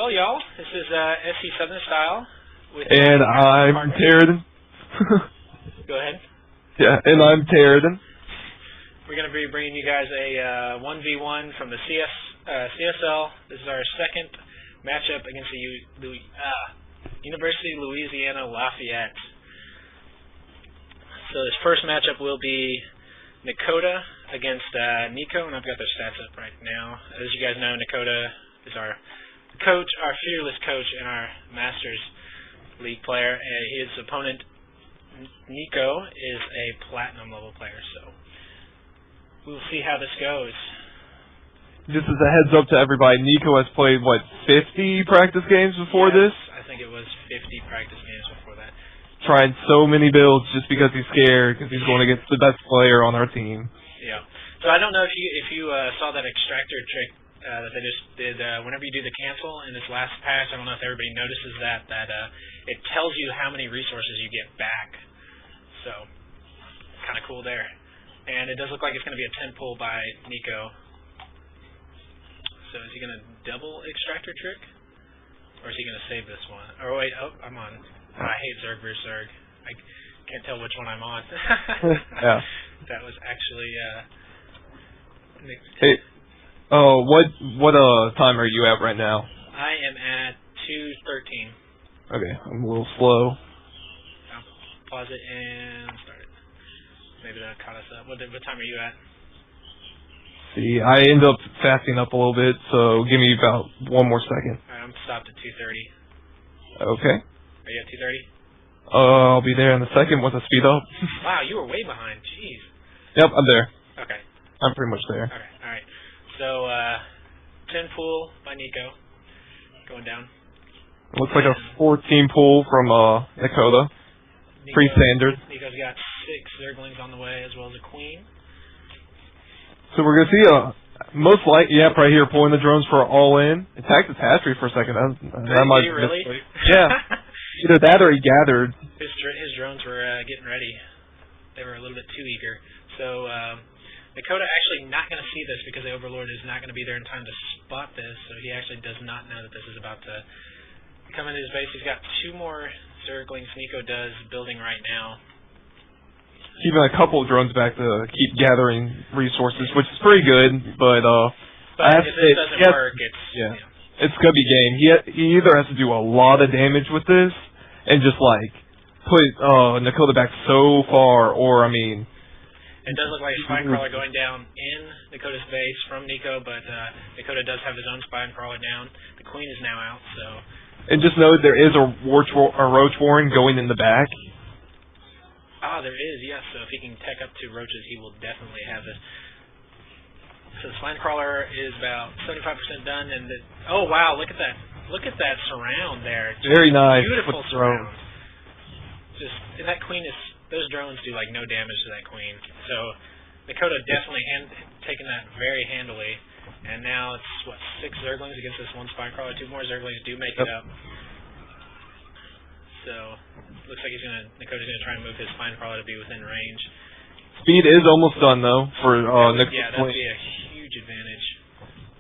Well, y'all, this is SC Southern Style. And I'm Terradon. Go ahead. Yeah, and I'm Terradon. We're going to be bringing you guys a 1v1 from the CSL. This is our second matchup against the University of Louisiana Lafayette. So this first matchup will be Nakota against Nico, and I've got their stats up right now. As you guys know, Nakota is our coach, our fearless coach, and our Masters League player. And his opponent, Nico, is a platinum level player. So we'll see how this goes. Just as a heads up to everybody, Nico has played, what, 50 practice games before this? I think it was 50 practice games before that. Trying so many builds just because he's scared, because he's going against the best player on our team. Yeah. So I don't know if you saw that extractor trick that they just did. Whenever you do the cancel in this last patch, I don't know if everybody notices that it tells you how many resources you get back. So kind of cool there. And it does look like it's going to be a 10 pull by Nico. So is he going to double extractor trick? Or is he going to save this one? Or wait, I'm on. I hate Zerg versus Zerg. I can't tell which one I'm on. Yeah. That was actually Hey, what time are you at right now? I am at 2:13. Okay, I'm a little slow. I'll pause it and start it. Maybe that caught us up. What time are you at? See, I end up fasting up a little bit, so give me about one more second. Alright, I'm stopped at 2:30. Okay. Are you at 2:30? I'll be there in a second once I speed up. Wow, you were way behind. Jeez. Yep, I'm there. Okay. I'm pretty much there. Okay, alright. So, 10 pull by Nico. Going down. Looks like a 14 pull from Nakota. Pretty standard. Nico's got 6 Zerglings on the way, as well as a queen. So we're going to see most likely, yep, right here, pulling the drones for all in. Attacked the hatchery for a second. That might really? Yeah. Either that or he gathered. His drones were getting ready. They were a little bit too eager. So Nakota actually not going to see this because the Overlord is not going to be there in time to spot this. So he actually does not know that this is about to come into his base. He's got 2 more Zerglings. Nico does building right now. Keeping a couple of drones back to keep gathering resources, which is pretty good, but if this doesn't work, it's gonna be game. He either has to do a lot of damage with this and just like put Nakota back so far, or I mean, it does look like a spine crawler going down in Nakota's base from Nico, but Nakota does have his own spine crawler down. The queen is now out, so. And just know there is a roach warren going in the back. Ah, there is, yes. So if he can tech up 2 roaches, he will definitely have this. So the spine crawler is about 75% done, and oh wow, look at that! Look at that surround there. Just very nice. Beautiful surround. And that queen is. Those drones do like no damage to that queen. So Nakota definitely taking that very handily. And now it's what, 6 Zerglings against this 1 spine crawler. 2 more Zerglings do make it up. So looks like Nakota's gonna try and move his spine crawler to be within range. Speed is almost done though for Nico's. Yeah, that would be a huge advantage.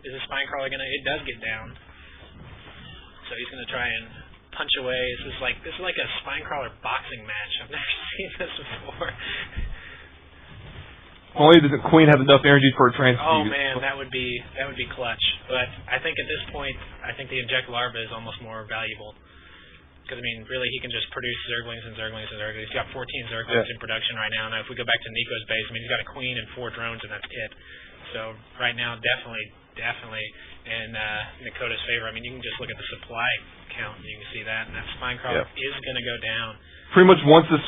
Is the spine crawler gonna? It does get down. So he's gonna try and punch away. This is like a spine crawler boxing match. I've never seen this before. Only does the queen have enough energy for a transfuse. Oh man, that would be clutch. But I think at this point, I think the inject larva is almost more valuable. Because, I mean, really, he can just produce Zerglings and Zerglings and Zerglings. He's got 14 Zerglings in production right now. Now, if we go back to Nico's base, I mean, he's got a queen and 4 drones, and that's it. So, right now, definitely in Nakota's favor. I mean, you can just look at the supply count, and you can see that. And that spine crawler is going to go down. Pretty much once this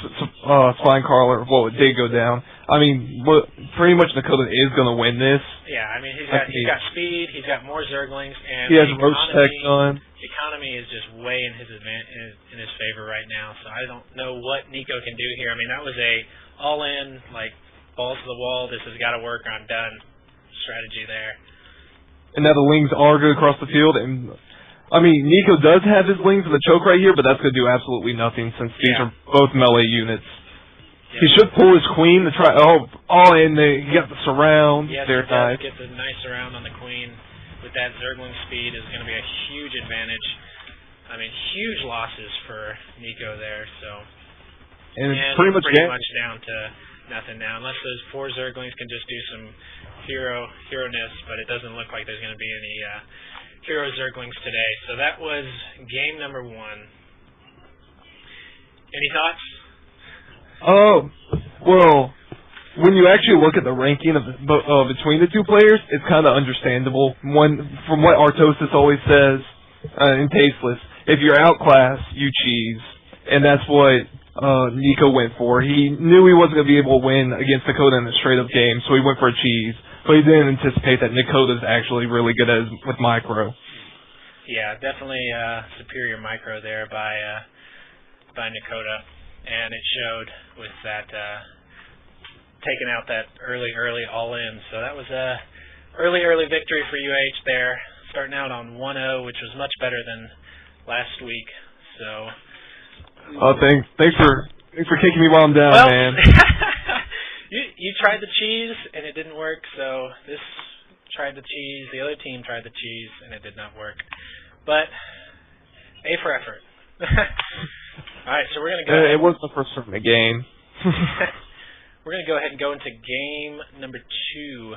spine crawler, well, it did go down. I mean, pretty much Nakota is going to win this. Yeah, I mean, he's got speed, he's got more Zerglings, and he has roach tech on. The economy is just way in his favor right now. So I don't know what Nico can do here. I mean, that was a all-in, like, balls to the wall, this has got to work, I'm done strategy there. And now the Lings are good across the field, and I mean, Nico does have his Lings in the choke right here, but that's going to do absolutely nothing since these are both melee units. Yeah. He should pull his queen to try. Oh, all in there. He got the surround. Yes, Very nice. Get the nice surround on the queen. with that Zergling speed is going to be a huge advantage. I mean, huge losses for Nico there. So, and it's pretty much down to nothing now, unless those 4 Zerglings can just do some hero-ness, but it doesn't look like there's going to be any hero Zerglings today. So that was game number 1. Any thoughts? Oh, well, when you actually look at the ranking of between the 2 players, it's kind of understandable. From what Artosis always says in Tasteless, if you're outclassed, you cheese, and that's what Nico went for. He knew he wasn't going to be able to win against Dakota in a straight-up game, so he went for a cheese. But he didn't anticipate that Dakota's actually really good with micro. Yeah, definitely superior micro there by Dakota, and it showed with that taking out that early all-in. So that was a early victory for UAH there, starting out on 1-0, which was much better than last week. So. Thanks for kicking me while I'm down, man. You tried the cheese and it didn't work. So this tried the cheese. The other team tried the cheese and it did not work. But A for effort. All right, so we're gonna go. It was the first from the game. We're gonna go ahead and go into game number 2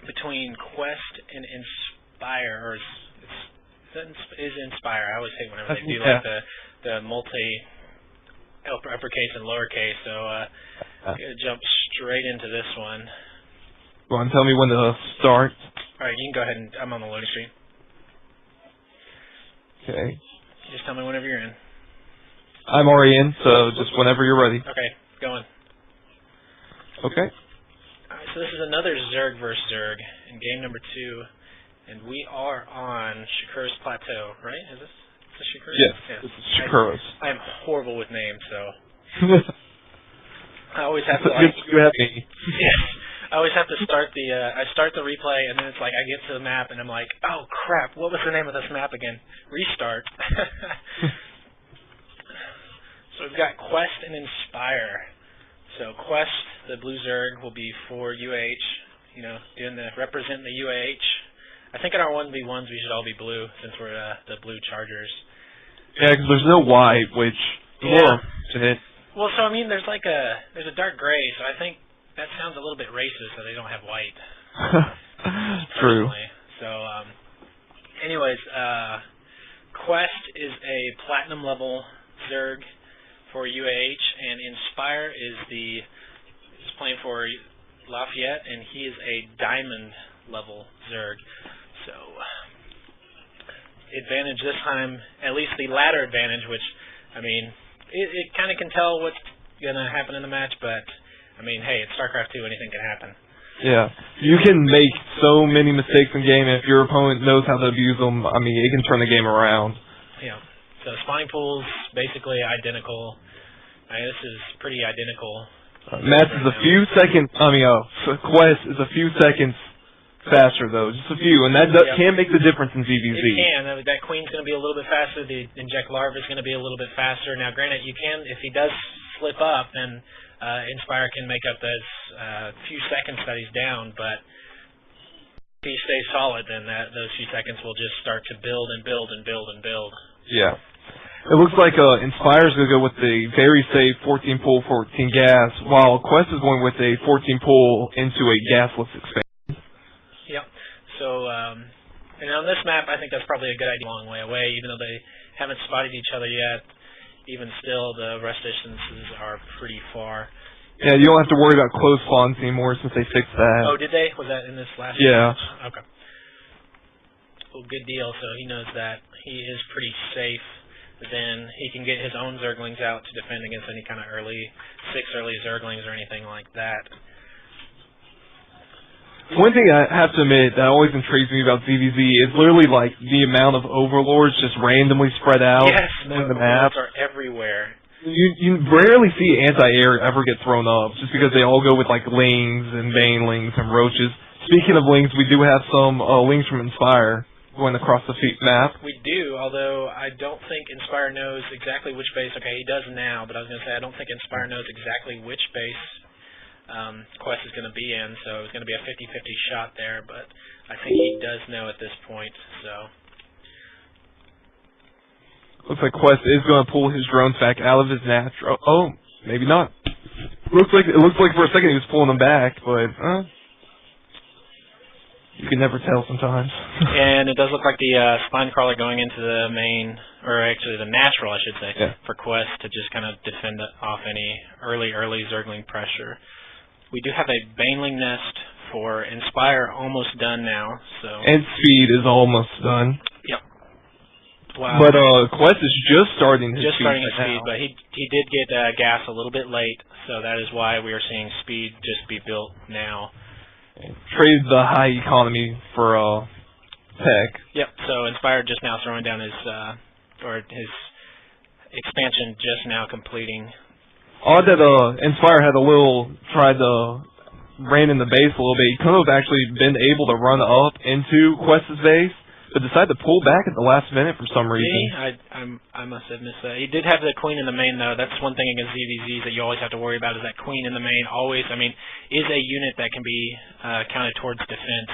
between Quest and Inspire, or is Inspire. I always hate whenever they do like the multi uppercase and lowercase. So I'm gonna jump straight into this one. Go on, tell me when to start. All right, you can go ahead and I'm on the loading screen. Okay. Just tell me whenever you're in. I'm already in, so just whenever you're ready. Okay, going. Okay. All right, so this is another Zerg versus Zerg in game number 2. And we are on Shakur's Plateau, right? Is this Shakur's? Yes, this is Shakur's. I am horrible with names, so I always have to you have me. Yes, I always have to start the I start the replay, and then it's like I get to the map, and I'm like, oh crap, what was the name of this map again? Restart. So we've got Quest and Inspire. So Quest, the blue Zerg, will be for UAH. You know, representing the UAH. I think in our 1v1s we should all be blue since we're the blue Chargers. Yeah, because there's no white, which Well, so I mean, there's a dark gray, so I think that sounds a little bit racist that they don't have white. True. So, anyways, Quest is a platinum level Zerg for UAH, and Inspire is playing for Lafayette, and he is a diamond level Zerg. So, advantage this time, at least the ladder advantage, which, I mean, it kind of can tell what's going to happen in the match, but, I mean, hey, it's StarCraft 2, anything can happen. Yeah, you can make so many mistakes in game, and if your opponent knows how to abuse them, I mean, it can turn the game around. Yeah, so spawning pool's basically identical. I mean, this is pretty identical. Matt's is a few seconds, Quest is a few seconds faster, though, just a few, and that can make the difference in ZVZ. It can. That Queen's going to be a little bit faster. The Inject Larva is going to be a little bit faster. Now, granted, you can, if he does slip up, then Inspire can make up those few seconds that he's down, but if he stays solid, then those few seconds will just start to build and build and build and build. Yeah. It looks like Inspire's going to go with the very safe 14 pull, 14 gas, while Quest is going with a 14 pull into a gasless expansion. Yep. So, and on this map, I think that's probably a good idea a long way away, even though they haven't spotted each other yet. Even still, the rest distances are pretty far. Yeah, you don't have to worry about close spawns anymore since they fixed that. Oh, did they? Was that in this last Yeah. match? Okay. Well, good deal. So he knows that he is pretty safe. Then he can get his own Zerglings out to defend against any kind of early Zerglings or anything like that. One thing I have to admit that always intrigues me about ZVZ is literally like the amount of overlords just randomly spread out on the map. Overlords are everywhere. You rarely see anti-air ever get thrown up just because they all go with like lings and banelings and roaches. Speaking of lings, we do have some lings from Inspire going across the map. We do, although I don't think Inspire knows exactly which base. Okay, he does now, but I was going to say I don't think Inspire knows exactly which base Quest is going to be in, so it's going to be a 50-50 shot there, but I think he does know at this point, so. Looks like Quest is going to pull his drones back out of his natural. Oh, maybe not. It looks like for a second he was pulling them back, but you can never tell sometimes. And it does look like the spine crawler going into the main, or actually the natural, I should say, for Quest to just kind of defend off any early Zergling pressure. We do have a Baneling nest for Inspire almost done now, so. And Speed is almost done. Yep. Wow. But Quest is just starting his speed. But he did get gas a little bit late, so that is why we are seeing Speed just be built now. Traded the high economy for tech. Yep. So Inspire just now throwing down his expansion just now completing. Odd that Inspire had tried to ran in the base a little bit. He could have actually been able to run up into Quest's base, but decided to pull back at the last minute for some reason. I must have missed that. He did have the queen in the main, though. That's one thing against ZVZs that you always have to worry about is that queen in the main always, is a unit that can be counted towards defense.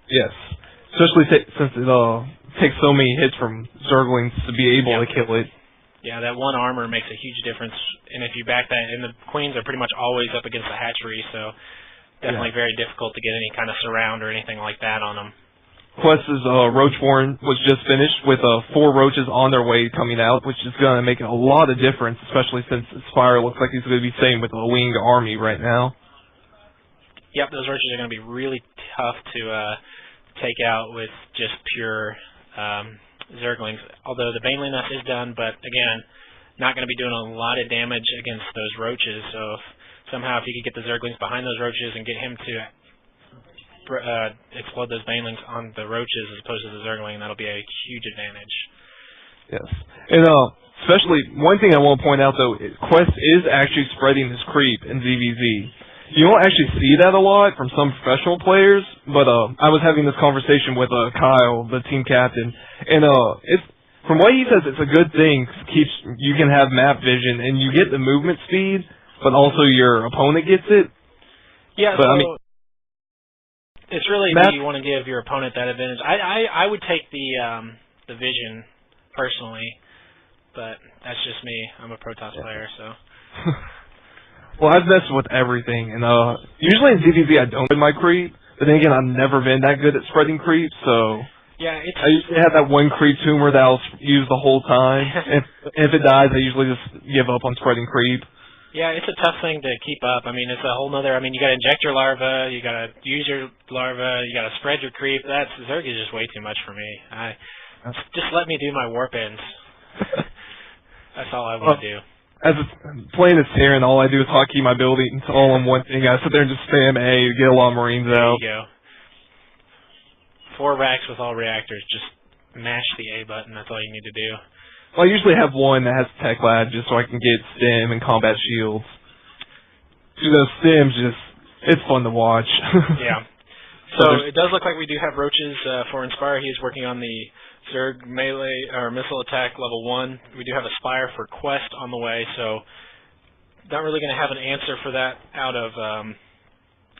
Yes. Especially since it takes so many hits from Zerglings to be able to kill it. Yeah, that one armor makes a huge difference, and if you back that, and the queens are pretty much always up against the hatchery, so definitely very difficult to get any kind of surround or anything like that on them. Quest's Roach Warren was just finished with 4 roaches on their way coming out, which is going to make a lot of difference, especially since Spire looks like he's going to be staying with a winged army right now. Yep, those roaches are going to be really tough to take out with just pure Zerglings. Although the Baneling nest is done, but again, not going to be doing a lot of damage against those roaches. So somehow if you could get the Zerglings behind those roaches and get him to explode those Banelings on the roaches as opposed to the Zergling, that'll be a huge advantage. Yes. And especially, one thing I want to point out, though, Quest is actually spreading his creep in ZVZ. You don't actually see that a lot from some professional players, but I was having this conversation with Kyle, the team captain, and it's from what he says, it's a good thing. You can have map vision, and you get the movement speed, but also your opponent gets it. Yeah, but, it's really do you want to give your opponent that advantage. I would take the vision personally, but that's just me. I'm a Protoss player, so. Well, I've messed with everything, and usually in ZVZ I don't do my creep, but then again I've never been that good at spreading creep, so. Yeah, I usually have that one creep tumor that I'll use the whole time. If it dies, I usually just give up on spreading creep. Yeah, it's a tough thing to keep up. It's a whole nother, you gotta inject your larva, you gotta use your larva, you gotta spread your creep. Zerg is just way too much for me. Just let me do my warp ends. That's all I want to do. As playing as Terran, all I do is hotkey my building all in one thing. I sit there and just spam A, get a lot of Marines out. There you go. 4 racks with all reactors, just mash the A button, that's all you need to do. Well, I usually have one that has Tech Lab just so I can get stim and combat shields. Those stims it's fun to watch. Yeah. So it does look like we do have roaches for Inspire. He is working on the Zerg melee or missile attack level 1. We do have a Spire for Quest on the way, so not really going to have an answer for that out of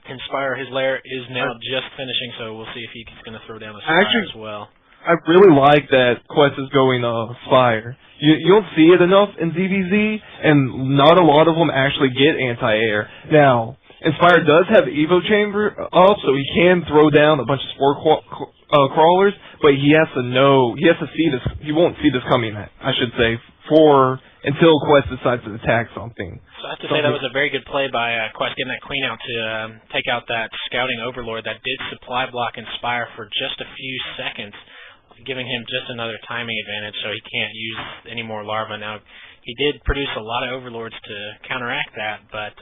Inspire. His lair is now just finishing, so we'll see if he's going to throw down a Spire as well. I really like that Quest is going Spire. You don't see it enough in ZVZ, and not a lot of them actually get anti-air. Now, Inspire does have Evo Chamber up, so he can throw down a bunch of Spore crawlers, but he has to see this. He won't see this coming, I should say, until Quest decides to attack something. So I have to say that was a very good play by Quest getting that queen out to take out that scouting overlord that did supply block Inspire for just a few seconds, giving him just another timing advantage so he can't use any more larvae. Now, he did produce a lot of overlords to counteract that, but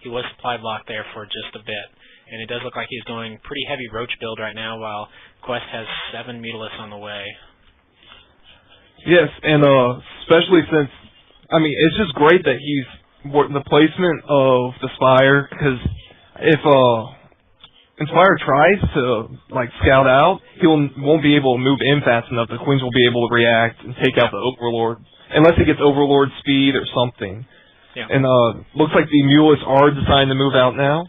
he was supply blocked there for just a bit. And it does look like he's going pretty heavy roach build right now, while Quest has 7 Mutalisks on the way. Yes, and especially since, it's just great that he's the placement of the Spire, because if Inspire tries to scout out, he won't be able to move in fast enough. The Queens will be able to react and take out the Overlord, unless he gets Overlord speed or something. Yeah. And looks like the Mulists are deciding to move out now.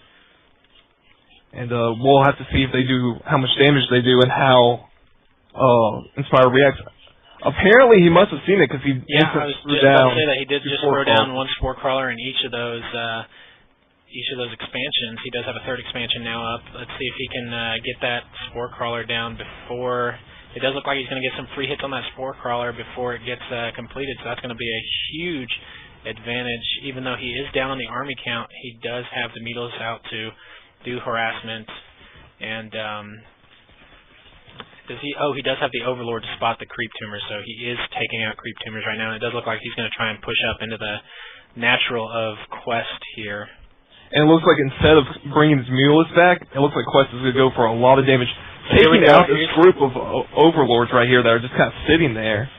And we'll have to see if they do, how much damage they do, and how Inspire reacts. Apparently, he must have seen it because he I was threw just about down. to say that he did just throw down one spore crawler in each of those expansions. He does have a third expansion now up. Let's see if he can get that spore crawler down before. It does look like he's going to get some free hits on that spore crawler before it gets completed. So that's going to be a huge advantage. Even though he is down on the army count, he does have the Mutalists out to do harassment. And he does have the Overlord to spot the creep tumors, so he is taking out creep tumors right now. And it does look like he's going to try and push up into the natural of Quest here. And it looks like instead of bringing his Mulist back, it looks like Quest is going to go for a lot of damage, taking out this group of Overlords right here that are just kind of sitting there.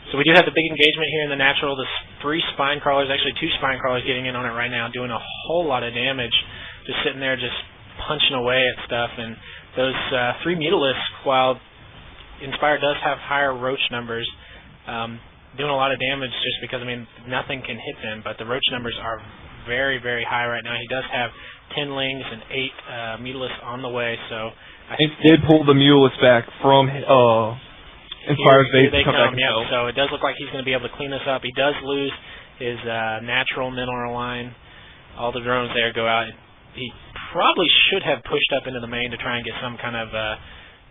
So we do have the big engagement here in the natural. The 3 spine crawlers, actually 2 spine crawlers getting in on it right now, doing a whole lot of damage, just sitting there just punching away at stuff. And those 3 Mutalists, while Inspire does have higher roach numbers, doing a lot of damage just because, nothing can hit them, but the roach numbers are very, very high right now. He does have 10 Lings and 8 Mutalists on the way, so he did pull the Mutalists back from Inspire's base to come back and help. So it does look like he's going to be able to clean this up. He does lose his natural mineral line. All the drones there go out. He probably should have pushed up into the main to try and get some kind of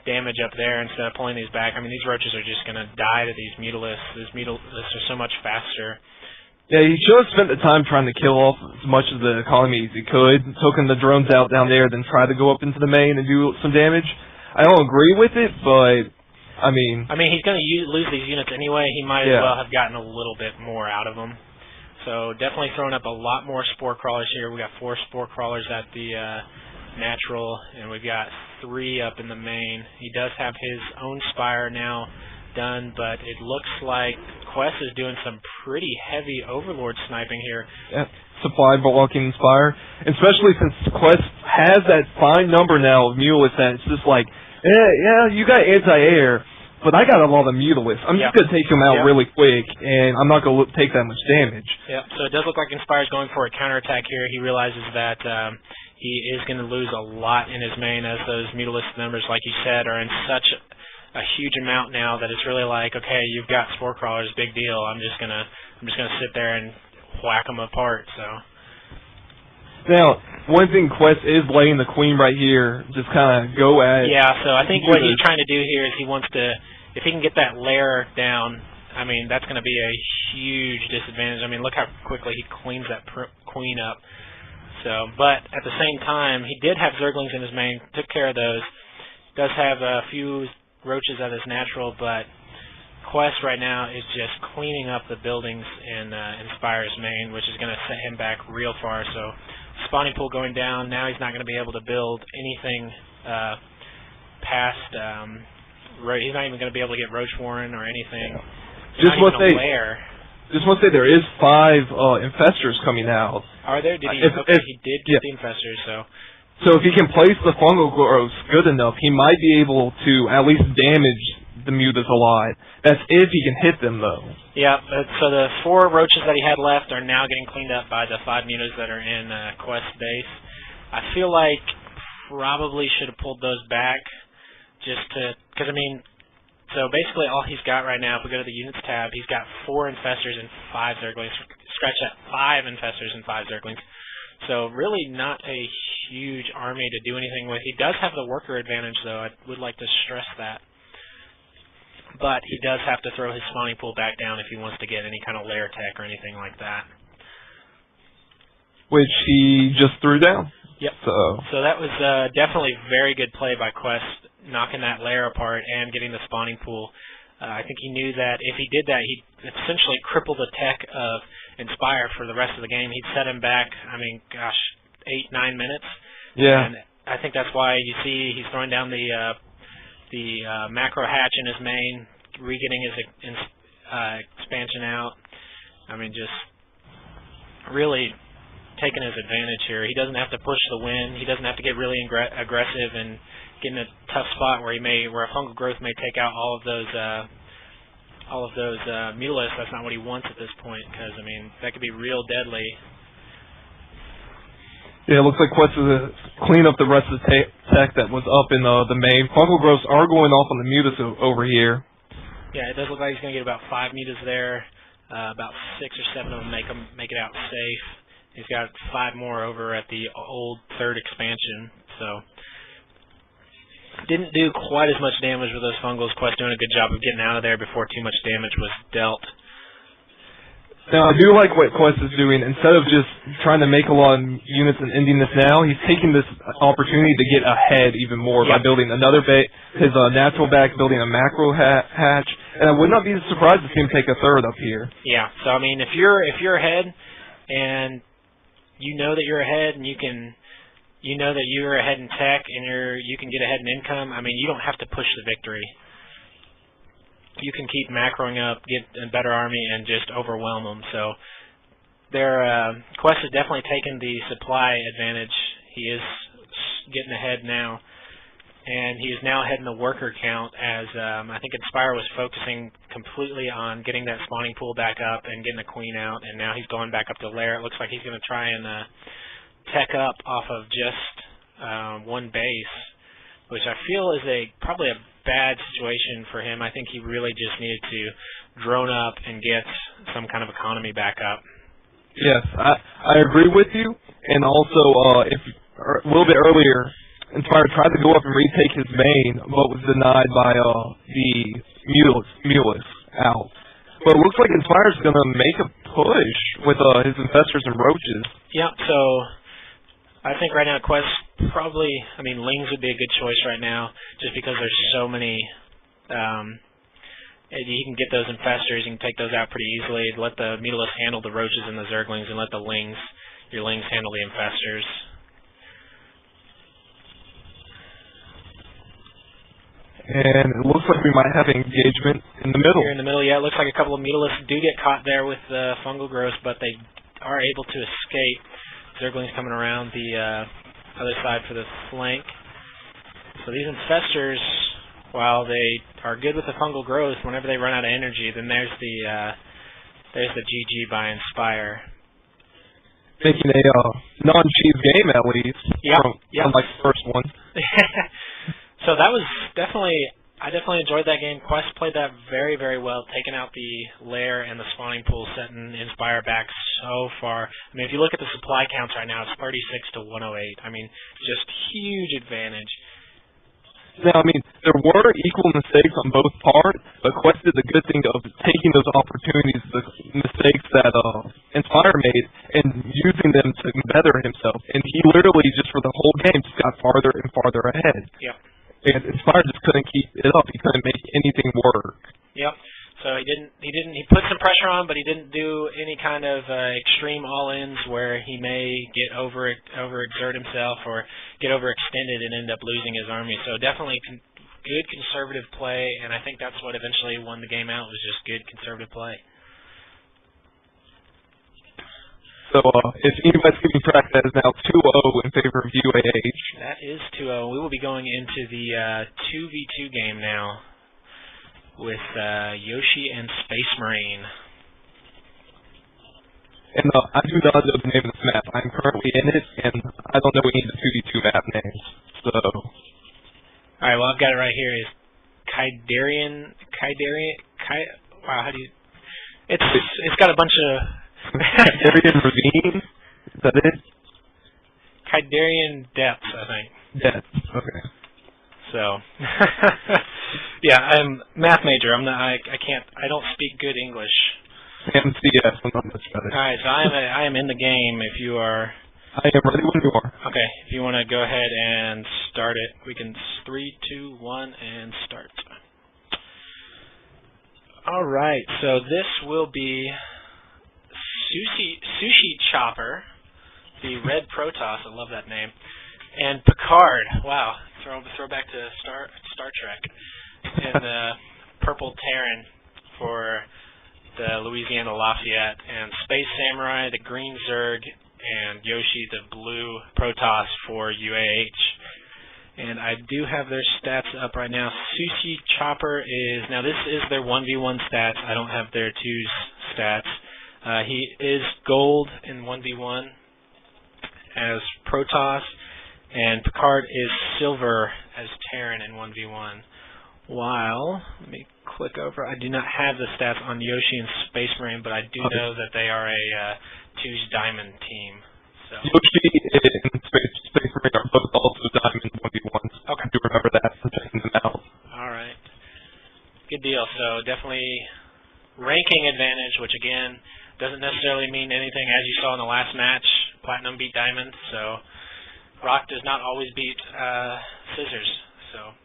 damage up there instead of pulling these back. These roaches are just going to die to these Mutalists. These Mutalists are so much faster. Yeah, he should have spent the time trying to kill off as much of the colony as he could, taking the drones out down there, then try to go up into the main and do some damage. I don't agree with it, but he's going to lose these units anyway. He might as well have gotten a little bit more out of them. So definitely throwing up a lot more spore crawlers here. We got 4 spore crawlers at the natural, and we've got 3 up in the main. He does have his own spire now done, but it looks like Quest is doing some pretty heavy Overlord sniping here. Yeah, supply blocking Inspire, especially since Quest has that fine number now of Mutalists that it's just like, you got anti-air, but I got a lot of Mutalists. I'm just going to take them out really quick, and I'm not going to take that much damage. Yeah, so it does look like Inspire's going for a counterattack here. He realizes that he is going to lose a lot in his main as those Mutalist numbers, like you said, are in such a huge amount now that it's really like, okay, you've got spore crawlers, big deal. I'm just gonna sit there and whack them apart. So now, one thing Quest is laying the queen right here, just kind of go at. Yeah, so I think what he's trying to do here is he wants to, if he can get that lair down, that's going to be a huge disadvantage. Look how quickly he cleans that queen up. So, but at the same time, he did have Zerglings in his main, took care of those. Does have a few roaches at his natural, but Quest right now is just cleaning up the buildings in Inspire's main, which is going to set him back real far. So spawning pool going down. Now he's not going to be able to build anything past. He's not even going to be able to get Roach Warren or anything. Just want to say there is 5 infestors coming out. Are there? Did he? He did get the infestors. So if he can place the fungal growths good enough, he might be able to at least damage the Mutalists a lot. That's if he can hit them, though. Yeah, so the 4 roaches that he had left are now getting cleaned up by the 5 Mutalists that are in Quest base. I feel like probably should have pulled those back because so basically all he's got right now, if we go to the Units tab, he's got 4 Infestors and 5 Zerglings. Scratch that, 5 Infestors and 5 Zerglings. So really not a huge army to do anything with. He does have the worker advantage, though. I would like to stress that. But he does have to throw his spawning pool back down if he wants to get any kind of lair tech or anything like that. Which he just threw down. Yep. So that was definitely very good play by Quest, knocking that lair apart and getting the spawning pool. I think he knew that if he did that, he'd essentially cripple the tech of Inspire for the rest of the game. He'd set him back, 8-9 minutes. Yeah. And I think that's why you see he's throwing down the macro hatch in his main, re-getting his expansion out. Just really taking his advantage here. He doesn't have to push the win. He doesn't have to get really aggressive and get in a tough spot where a fungal growth may take out all of all of those mutalisks, that's not what he wants at this point, because, I mean, that could be real deadly. Yeah, it looks like Quest is to clean up the rest of the tech that was up in the main. Fungal growths are going off on the mutas over here. Yeah, it does look like he's going to get about 5 mutas there. About 6 or 7 of them make it out safe. He's got 5 more over at the old 3rd expansion, so didn't do quite as much damage with those fungals. Quest doing a good job of getting out of there before too much damage was dealt. Now, I do like what Quest is doing. Instead of just trying to make a lot of units and ending this now, he's taking this opportunity to get ahead even more by building another his natural back, building a macro hatch, and I would not be surprised to see him take a 3rd up here. Yeah, so I mean, if you're ahead and you know that you're ahead and you know that you're ahead in tech and you can get ahead in income, I mean, you don't have to push the victory. You can keep macroing up, get a better army, and just overwhelm them. So Quest has definitely taken the supply advantage. He is getting ahead now, and he is now ahead in the worker count as I think Inspire was focusing completely on getting that spawning pool back up and getting a queen out, and now he's going back up to lair. It looks like he's going to try and tech up off of just one base, which I feel is probably a bad situation for him. I think he really just needed to drone up and get some kind of economy back up. Yes, I agree with you. And also, if a little bit earlier, Inspire tried to go up and retake his main, but was denied by the Mulus out. But it looks like Inspire's going to make a push with his Infestors and Roaches. Yeah, so I think right now Quest probably, I mean, Lings would be a good choice right now just because there's so many. He can get those Infestors, he can take those out pretty easily, let the Mutalisks handle the Roaches and the Zerglings, and let your Lings handle the Infestors. And it looks like we might have an engagement in the middle. Here in the middle, yeah, it looks like a couple of Mutalisks do get caught there with the fungal growth, but they are able to escape. Zerglings coming around the other side for the flank. So these Infestors, while they are good with the fungal growth, whenever they run out of energy, then there's the GG by Inspire. Making a non-cheese game at least. Unlike the first one. So that was I definitely enjoyed that game. Quest played that very, very well, taking out the lair and the spawning pool, setting Inspire back so far. I mean, if you look at the supply counts right now, it's 36 to 108. I mean, just huge advantage. Now, I mean, there were equal mistakes on both parts, but Quest did the good thing of taking those opportunities, the mistakes that Inspire made, and using them to better himself. And he literally, just for the whole game, just got farther and farther ahead. Yeah. And Inspire just couldn't keep it up. He couldn't make anything work. Yep. So he put some pressure on, but he didn't do any kind of extreme all-ins where he may get overexert himself or get overextended and end up losing his army. So definitely good conservative play, and I think that's what eventually won the game out, was just good conservative play. So if anybody's keeping track, that is now 2-0 in favor of UAH. That is 2-0. We will be going into the 2v2 game now with Yoshi and Space Marine. And I do not know the name of this map. I'm currently in it, and I don't know any of the 2v2 map names. So. Alright, well, I've got it right here. Is wow, how do you... It's got a bunch of... Kydarian Ravine? Is that it? Kydarian Depths, I think. Depths, okay. So, yeah, I'm math major. I don't speak good English. MCS, I'm not much better. Alright, so I am in the game if you are... I am ready when you are. Okay, if you want to go ahead and start it, we can 3, 2, 1, and start. Alright, so this will be Sushi Chopper, the Red Protoss, I love that name, and Picard, wow, throw back to Star Trek, and the Purple Terran for the Louisiana Lafayette, and Space Samurai, the Green Zerg, and Yoshi, the Blue Protoss for UAH. And I do have their stats up right now. Sushi Chopper is, now this is their 1v1 stats. I don't have their 2's stats. He is gold in 1v1 as Protoss, and Picard is silver as Terran in 1v1. While, let me click over, I do not have the stats on Yoshi and Space Marine, but I do know that they are a 2's Diamond team. So. Yoshi and Space Marine are both also Diamond 1v1s. Okay. I do remember that from checking them out. Alright. Good deal. So definitely ranking advantage, which again doesn't necessarily mean anything. As you saw in the last match, Platinum beat Diamond, so Rock does not always beat Scissors. So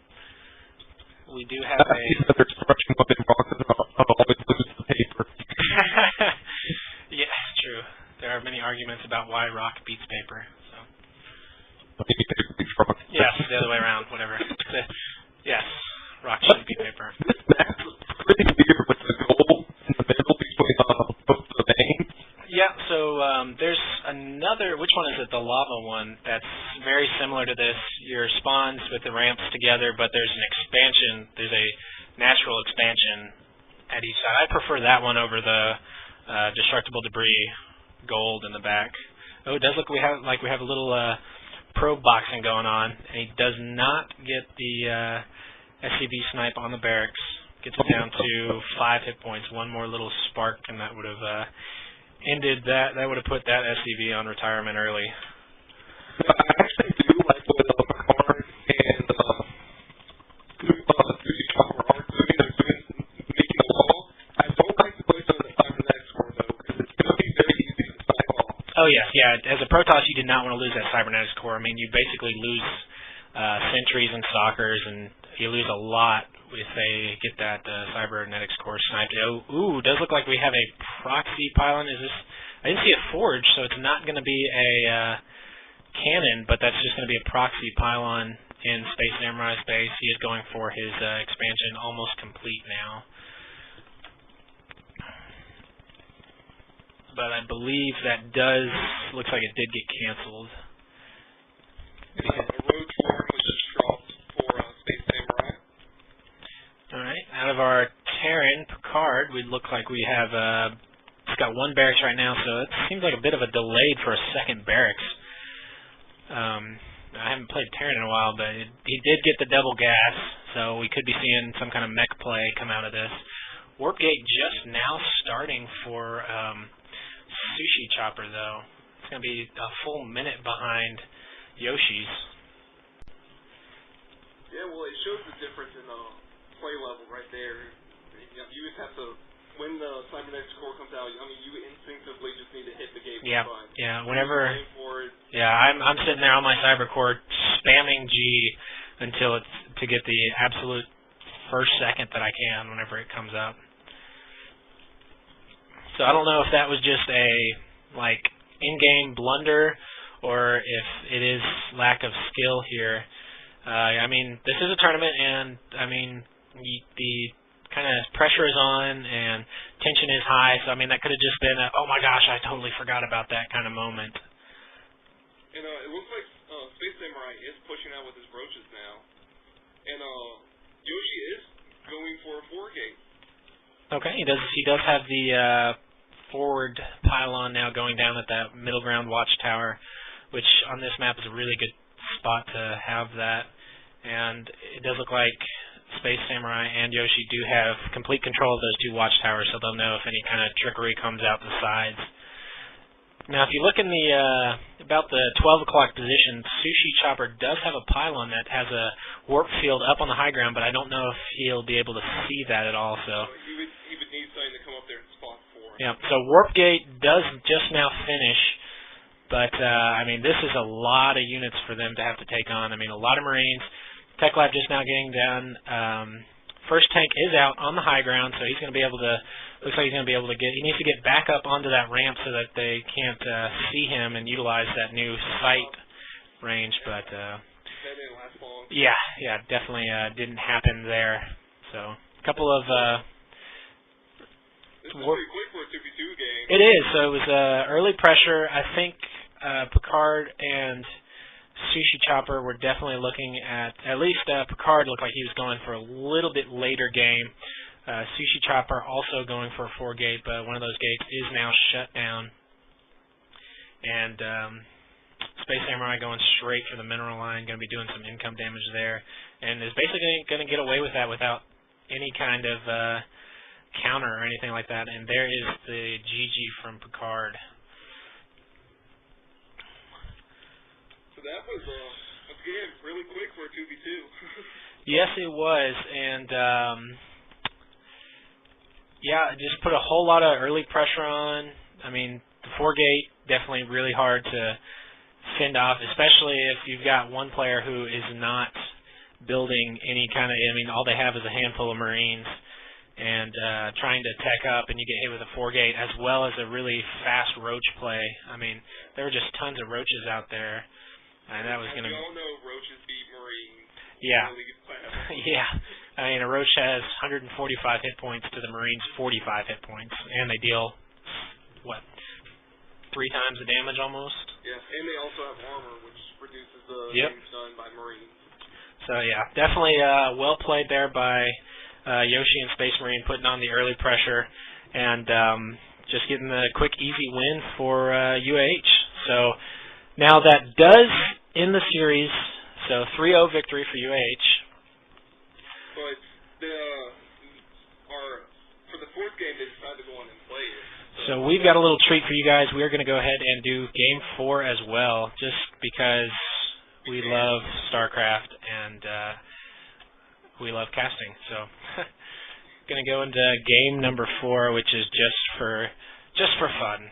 we do have a... Another expression within Rock that always loses the paper. Yeah, true. There are many arguments about why Rock beats paper. So. Maybe paper beats Rock. Yes, the other way around, whatever. Yes, Rock should beat paper. This match was pretty weird with the goal in the middle between both the veins. Yeah, so there's another, which one is it, the lava one, that's very similar to this. Your spawns with the ramps together, but there's an expansion, there's a natural expansion at each side. I prefer that one over the destructible debris gold in the back. Oh, it does look we have a little probe boxing going on, and he does not get the SCV snipe on the barracks. Gets it down to 5 hit points. One more little spark, and that would have ended that. That would have put that SCV on retirement early. I actually do like what Picard and Sushi Chopper are doing. They're making a wall. I don't like to play some of the cybernetics score, though, because it's going to be very easy to snipe off. Oh, yes, yeah. As a Protoss, you did not want to lose that cybernetics core. I mean, you basically lose sentries and stalkers, and you lose a lot if they get that cybernetics core sniped. Oh, ooh, does look like we have a proxy pylon. Is this? I didn't see a forge, so it's not going to be a cannon, but that's just going to be a proxy pylon in Space Samurai's base. He is going for his expansion almost complete now. But I believe that looks like it did get canceled. The road form was just dropped for Space Samurai. Alright, out of our Terran, Picard, we look like we have, it's got one barracks right now, so it seems like a bit of a delayed for a second barracks. I haven't played Terran in a while, but he did get the double gas, so we could be seeing some kind of mech play come out of this. Warp Gate just now starting for Sushi Chopper, though. It's going to be a full minute behind Yoshi's. Yeah, well, it shows the difference in play level right there. You just have to, when the cybernetics core comes out, I mean, you instinctively just need to hit the gate. Yeah, yeah. Whenever, for it. yeah, I'm sitting there on my cyber core spamming G until it's to get the absolute first second that I can whenever it comes up. So I don't know if that was just a in-game blunder or if it is lack of skill here. I mean, this is a tournament, and I mean the kind of pressure is on and tension is high. So I mean that could have just been a, oh my gosh, I totally forgot about that kind of moment. And it looks like Space Samurai is pushing out with his brooches now, and Yoshi is going for a 4-gate. Okay, he does have the forward pylon now going down at that middle ground watchtower, which on this map is a really good spot to have that. And it does look like Space Samurai and Yoshi do have complete control of those two watchtowers, so they'll know if any kind of trickery comes out the sides. Now, if you look in the about the 12 o'clock position, Sushi Chopper does have a pylon that has a warp field up on the high ground, but I don't know if he'll be able to see that at all. So he would need something to come up there and spot for him. yeah. So Warp Gate does just now finish, but I mean this is a lot of units for them to have to take on. I mean a lot of Marines. Tech Lab just now getting done. First tank is out on the high ground, so he's going to be able to. Looks like he's going to be able to get. He needs to get back up onto that ramp so that they can't see him and utilize that new sight range. But That didn't last long. yeah, definitely didn't happen there. So a couple of. This is pretty quick for a 2v2 game. It is. So it was early pressure. I think Picard and Sushi Chopper, we're definitely looking at least Picard looked like he was going for a little bit later game. Sushi Chopper also going for a 4-gate, but one of those gates is now shut down. And Space Samurai going straight for the mineral line, going to be doing some income damage there, and is basically going to get away with that without any kind of counter or anything like that. And there is the GG from Picard. That was, again, really quick for a 2v2. Yes, it was, and yeah, just put a whole lot of early pressure on. I mean, the 4-gate, definitely really hard to fend off, especially if you've got one player who is not building any kind of, I mean, all they have is a handful of Marines, and trying to tech up, and you get hit with a 4-gate, as well as a really fast roach play. I mean, there were just tons of roaches out there. And that was going to. We all know roaches beat Marines. Yeah. Yeah. I mean, a roach has 145 hit points to the Marines' 45 hit points, and they deal what, 3 times the damage almost. Yeah, and they also have armor, which reduces the damage done by Marines. So yeah, definitely well played there by Yoshi and Space Marine, putting on the early pressure and just getting the quick, easy win for UAH. So. Now that does end the series, so 3-0 victory for UAH. But for the 4th game, they decided to go on and play it. So we've got a little treat for you guys. We are going to go ahead and do Game 4 as well, just because we love StarCraft and we love casting. So going to go into game number 4, which is just for fun.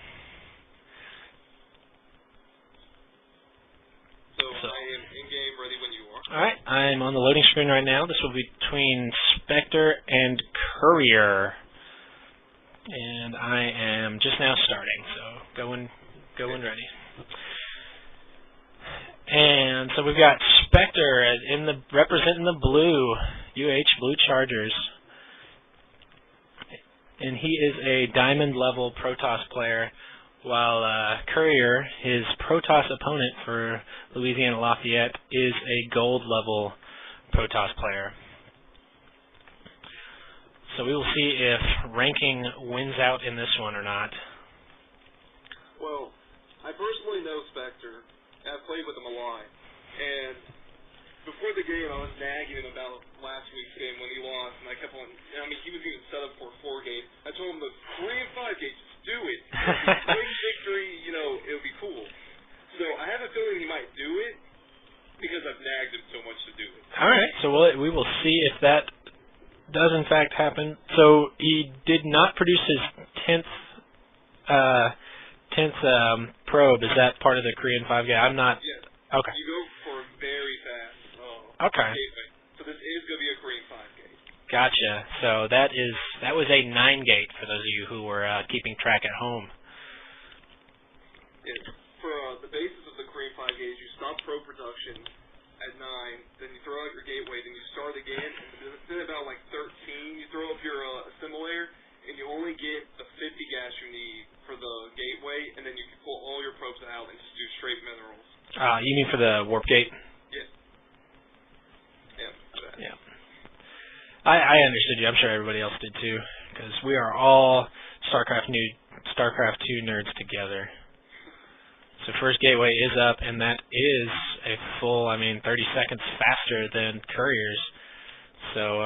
So I am in-game, ready when you are. All right, I'm on the loading screen right now. This will be between Spectre and Courier. And I am just now starting, so going ready. And so we've got Spectre representing the blue, UH Blue Chargers. And he is a diamond level Protoss player, while Courier, his Protoss opponent for Louisiana Lafayette, is a gold level Protoss player. So we will see if ranking wins out in this one or not. Well, I personally know Spectre. I've played with him a lot. And before the game, I was nagging him about last week's game when he lost, and I kept on, I mean, he was even set up for a 4-gate. I told him the 3 and 5 gates, just do it. Win victory, you know, it would be cool. So I have a feeling he might do it because I've nagged him so much to do it. All right, so we will see if that does in fact happen. So he did not produce his 10th probe. Is that part of the Korean 5-gate? I'm not. Yes. Okay. You go for very fast. Okay. Gateway. So this is going to be a Korean 5-gate. Gotcha. So that was a 9-gate for those of you who were keeping track at home. Yeah. For the basis of the Korean 5-gate, you stop probe production at 9, then you throw out your gateway, then you start again, and then about like 13, you throw up your assimilator, and you only get the 50 gas you need for the gateway, and then you can pull all your probes out and just do straight minerals. You mean for the warp gate? Yeah. Yeah. Yeah. I understood you. I'm sure everybody else did too, because we are all StarCraft 2 nerds together. So first gateway is up, and that is a full, 30 seconds faster than Courier's. So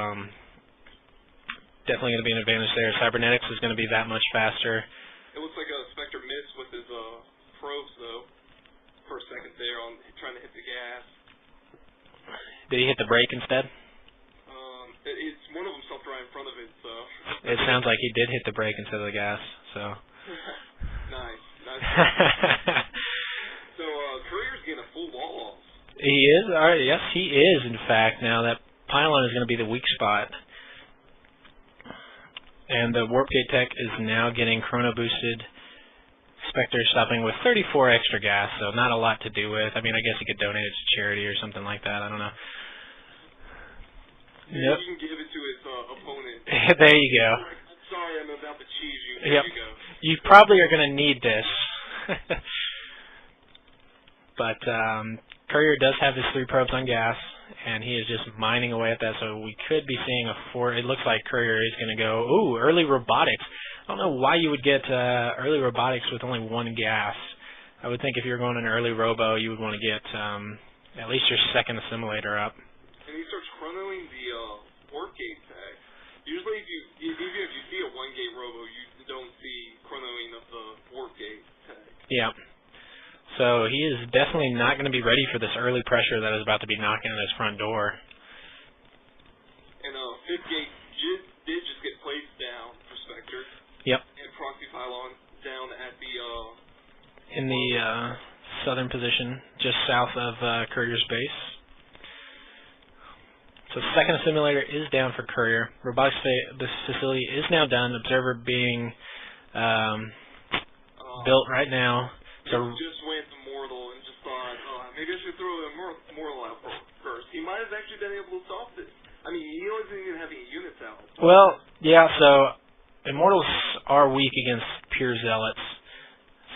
definitely going to be an advantage there. Cybernetics is going to be that much faster. It looks like Spectre missed with his probes, though, for a second there on trying to hit the gas. Did he hit the brake instead? It's one of them stopped right in front of it, so. It sounds like he did hit the brake instead of the gas, so. Nice. So, Courier's getting a full wall off. He is? All right, yes, he is, in fact. Now, that pylon is going to be the weak spot. And the warp gate tech is now getting chrono boosted. Spectre stopping with 34 extra gas, so not a lot to do with. I guess he could donate it to charity or something like that. I don't know. Yep. You can give it to his opponent. There you go. Sorry, I'm about to cheese you. There you go. You probably are going to need this. But Courier does have his 3 probes on gas, and he is just mining away at that, so we could be seeing a 4. It looks like Courier is going to go, ooh, early robotics. I don't know why you would get early robotics with only 1 gas. I would think if you're going an early robo, you would want to get at least your second assimilator up. And he starts chronoing the warp gate tag. Usually, even if you see a 1-gate robo, you don't see chronoing of the warp gate tag. Yeah. So he is definitely not going to be ready for this early pressure that is about to be knocking at his front door. And 5th gate did just get placed down for Spectre. Yep. And proxy pylon down at the in the southern position, just south of Courier's base. So second assimilator is down for Courier. Robotics this facility is now done. Observer being built right now. So just went Immortal and just thought, maybe I should throw the Immortal out first. He might have actually been able to stop this. I mean, he wasn't even having units out. Well, yeah, so Immortals are weak against pure Zealots.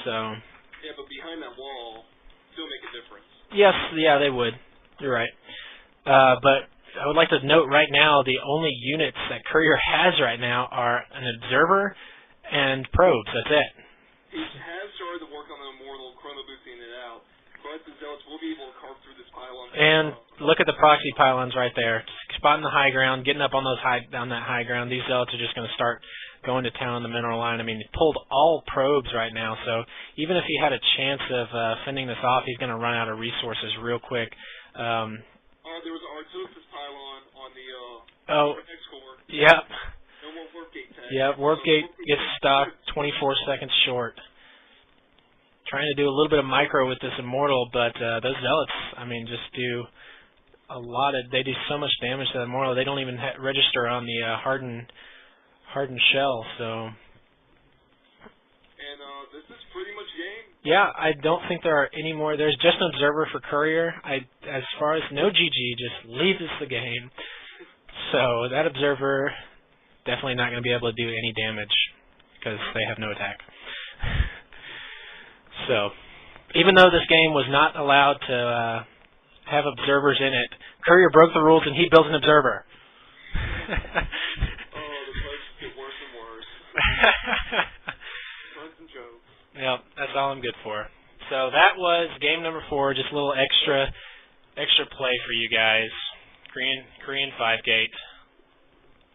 So yeah, but behind that wall, still make a difference. Yes, yeah, they would. You're right. But I would like to note right now the only units that Courier has right now are an Observer and Probes. That's it. He has started to work on the Immortal, chrono boosting it out, but the Zealots will be able to carve through this pylon. And look at the proxy pylons right there. Spotting the high ground, getting up on that high ground. These Zealots are just going to start going to town on the mineral line. I mean, he pulled all probes right now, so even if he had a chance of fending this off, he's going to run out of resources real quick. There was an Artosis pylon on the X-Core. Yep. No more warp gate tag. Yeah, warp gate gets stopped 24 seconds short. Trying to do a little bit of micro with this Immortal, but those Zealots, I mean, just do a lot of, they do so much damage to that Immortal, they don't even register on the hardened shell, so. And this is pretty much game. Yeah, I don't think there are any more. There's just an Observer for Courier. As far as no GG, just leaves the game. So that Observer definitely not going to be able to do any damage because they have no attack. So, even though this game was not allowed to have observers in it, Courier broke the rules and he built an Observer. The bugs get worse and worse. Puns and jokes. Yeah, that's all I'm good for. So that was game number 4, just a little extra play for you guys. Korean 5-gate.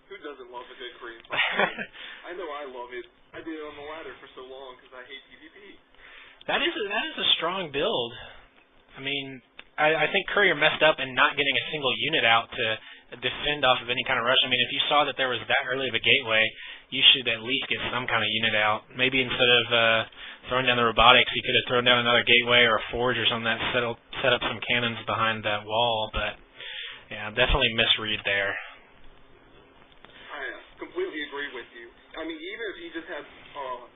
Who doesn't love a good Korean 5-gate? I know I love it. I did it on the ladder for so long because I hate PvP. That is a strong build. I mean, I think Courier messed up in not getting a single unit out to defend off of any kind of rush. I mean, if you saw that there was that early of a gateway, you should at least get some kind of unit out. Maybe instead of throwing down the robotics, you could have thrown down another gateway or a forge or something that set up some cannons behind that wall. But yeah, definitely misread there. I completely agree with you. I mean, even if he just had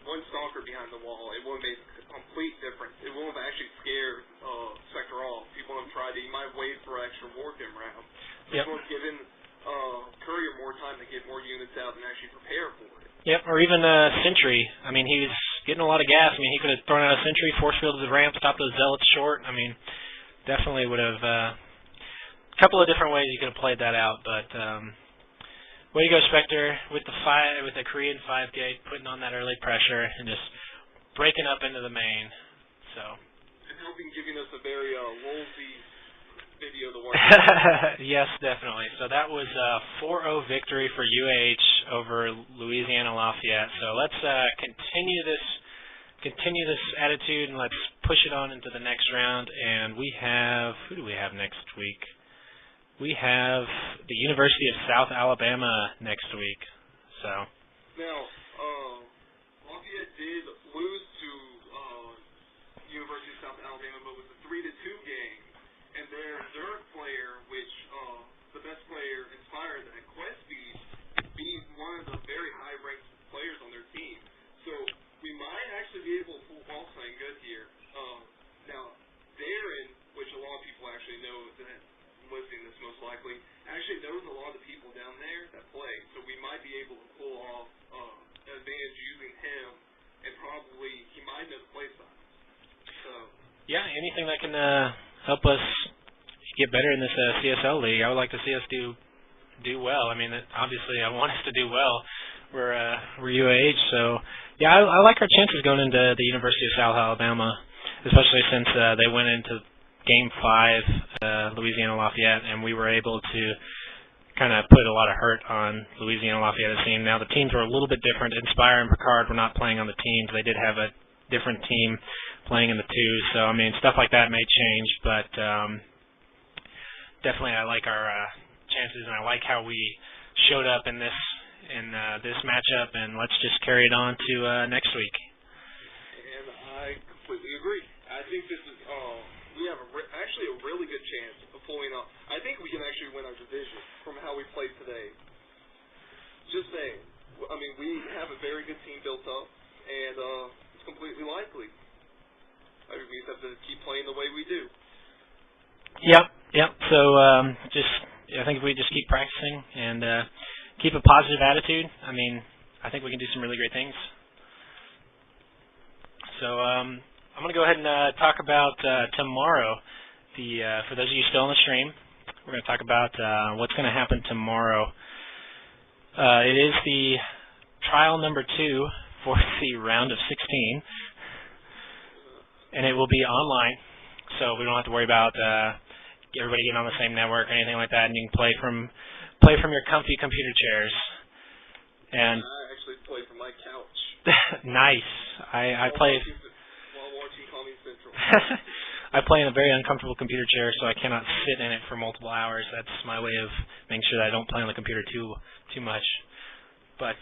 one stalker behind the wall, it would have made a complete difference. It wouldn't have actually scared Spectre off. He wouldn't have tried it. He might wait for an extra Warcam round. Yep. It would have given Courier more time to get more units out and actually prepare for it. Yep, or even Sentry. I mean, he was getting a lot of gas. I mean, he could have thrown out a Sentry, force fielded the ramp, stopped those Zealots short. I mean, definitely would have a couple of different ways you could have played that out, but way to go, Spectre, with the Korean 5-gate, putting on that early pressure and just breaking up into the main. So. And helping giving us a very Wolsey video to watch. Yes, definitely. So that was a 4-0 victory for UAH over Louisiana Lafayette. So let's continue this attitude and let's push it on into the next round. And we have, who do we have next week? We have the University of South Alabama next week. So. Now, Lafayette did lose to University of South Alabama, but it was a 3-2 game. And their third player, which the best player inspired at Quest Speed, beat one of the very high-ranked players on their team. So we might actually be able to pull off something good here. Now, Darren, which a lot of people actually know that listening this most likely, actually knows a lot of the people down there that play. So we might be able to pull off an advantage using him, and probably he might know the play style. So. Yeah, anything that can help us get better in this CSL league. I would like to see us do well. I mean, obviously, I want us to do well. We're UAH, so yeah, I like our chances going into the University of South Alabama, especially since they went into Game 5, Louisiana Lafayette, and we were able to kind of put a lot of hurt on Louisiana Lafayette's team. Now, the teams were a little bit different. Inspire and Picard were not playing on the teams. They did have a different team playing in the twos, so, I mean, stuff like that may change, but definitely I like our chances, and I like how we showed up in this matchup, and let's just carry it on to next week. And I completely agree. I think this is we have actually a really good chance of pulling off. I think we can actually win our division from how we played today. Just saying. I mean, we have a very good team built up, and it's completely likely. I mean, we just have to keep playing the way we do. Yep. So I think if we just keep practicing and keep a positive attitude, I mean, I think we can do some really great things. So I'm going to go ahead and talk about tomorrow. For those of you still on the stream, we're going to talk about what's going to happen tomorrow. It is the trial number 2 for the round of 16, and it will be online, so we don't have to worry about everybody getting on the same network or anything like that, and you can play from your comfy computer chairs. And I actually play from my couch. Nice. I play while watching Comedy Central. I play in a very uncomfortable computer chair, so I cannot sit in it for multiple hours. That's my way of making sure that I don't play on the computer too much. But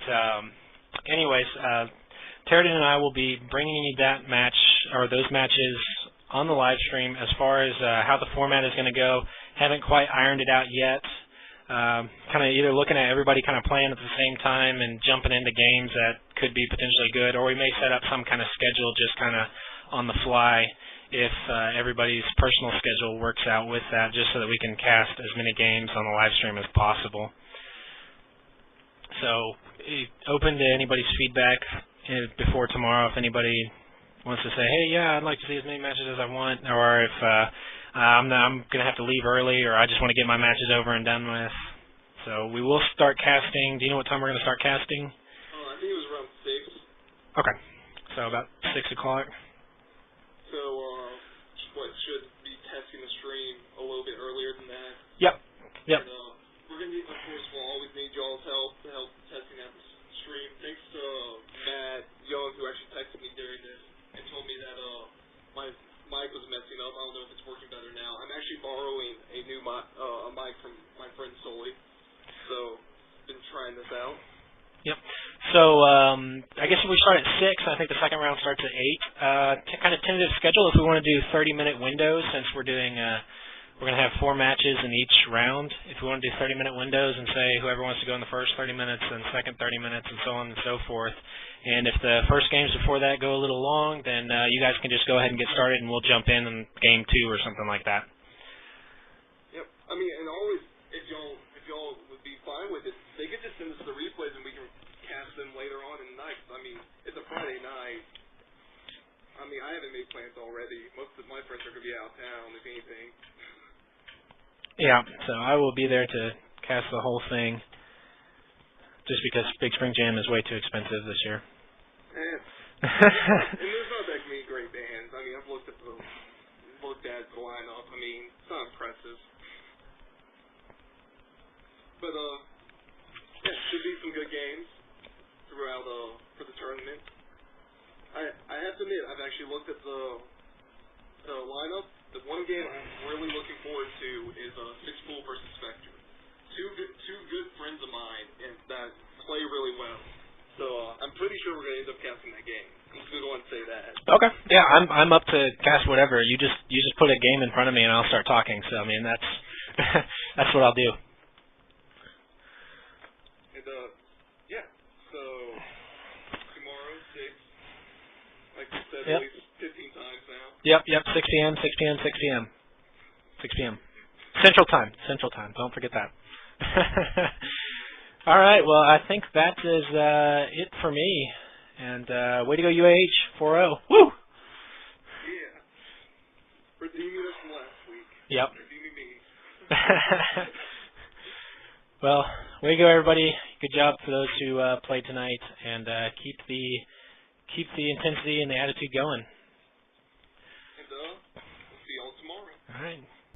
anyways, Terradin and I will be bringing you that match or those matches on the live stream. As far as how the format is going to go, haven't quite ironed it out yet. Kind of either looking at everybody kind of playing at the same time and jumping into games that could be potentially good, or we may set up some kind of schedule just kind of on the fly if everybody's personal schedule works out with that, just so that we can cast as many games on the live stream as possible. So open to anybody's feedback before tomorrow if anybody wants to say, hey, yeah, I'd like to see as many matches as I want, or if I'm going to have to leave early, or I just want to get my matches over and done with. So we will start casting. Do you know what time we're going to start casting? I think it was around 6. Okay. So about 6 o'clock. So, should be testing the stream a little bit earlier than that? Yep. And, we're going to need, of course, we'll always need y'all's help to help testing out the stream. Thanks to Matt Young, who actually texted me during this and told me that my mic was messing up. I don't know if it's working better now. I'm actually borrowing a new mic from my friend Sully. So, been trying this out. Yep. So I guess if we start at 6, I think the second round starts at 8. Kind of tentative schedule if we want to do 30-minute windows, since we're doing we're going to have 4 matches in each round. If we want to do 30-minute windows and say whoever wants to go in the first 30 minutes and second 30 minutes and so on and so forth. And if the first games before that go a little long, then you guys can just go ahead and get started, and we'll jump in game 2 or something like that. Yep. I mean, and always, if y'all would be fine with it, they could just send us the replays and we can cast them later on in the night. I mean, it's a Friday night. I mean, I haven't made plans already. Most of my friends are going to be out of town, if anything. Yeah, so I will be there to cast the whole thing, just because Big Spring Jam is way too expensive this year. And there's not that many great bands. I mean, I've looked at the lineup. I mean, it's not impressive. But yeah, should be some good games throughout for the tournament. I have to admit, I've actually looked at the lineup. The one game I'm really looking forward to is Six-Pool versus Spectre. Two good friends of mine that play really well. So I'm pretty sure we're going to end up casting that game. I'm just going to go and say that. Okay. Yeah, I'm up to cast whatever. You just put a game in front of me and I'll start talking. So I mean that's that's what I'll do. And yeah. So tomorrow 6. Like you said, yep. At least 15 times now. Yep. 6 p.m. 6 p.m. 6 p.m. 6 p.m. Central Time. Don't forget that. All right. Well, I think that is it for me. And way to go, UAH 4-0. Woo! Yeah. Redeeming us from last week. Yep. If you mean me. Well, way to go, everybody. Good job for those who played tonight, and keep the intensity and the attitude going. And we'll see y'all tomorrow. All right.